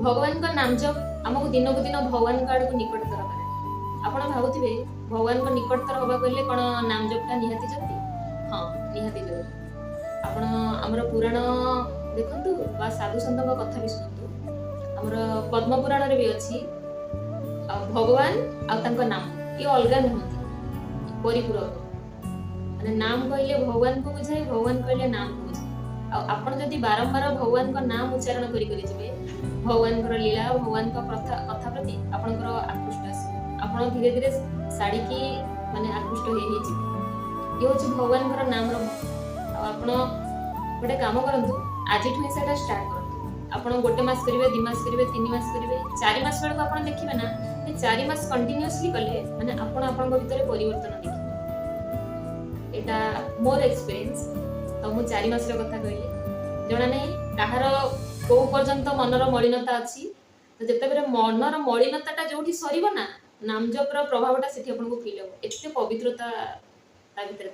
भगवान का नाम जप आमको दिन को दिन भगवान का आड़ को निकटतर करे। आपण भाबुथिबे भगवान को निकटतर होबा कहले कोन नाम जपटा निहाती जरूरी। हां निहाती जरूरी। आपण हमर पुराण देखंतु बा साधु संतक कथा भी सुनंतु। हमर पद्म पुराण रे भी अछि भगवान आ तांको नाम ये अलगा नहंती परिपूरक माने नाम कहले भगवान को बुझाए भगवान कहले नाम को बुझाए। आपण जदि बारंबार भगवान का नाम उच्चारण करी करी जिवे भगवान कर लीला भगवान का कथा प्रति आपण आकृष्ट आसे आपण धीरे धीरे साड़ी की माने आकृष्ट हे जिवे। ये होची भगवान कर नाम रो आपण गोटे काम करंतु आज ठु सेटा स्टार्ट करंतु। आपण गोटे मास करिवे 2 मास करिवे 3 मास करिवे 4 मास बेलको आपण देखिबे ना ये 4 मास कंटीन्यूअसली कले माने आपण आपण भीतर परिवर्तन देखिबे। एटा मोर एक्सपीरियंस तो मु 4 मास रो कथा कहली जणा नै काहार को पर्यंत मनर मलिनता अछि तो जते बेरे मनर मलिनताटा जोठी सरीबो ना नाम जप रो प्रभावटा सेठी आपन को फील हो एते पवित्रता ता भीतर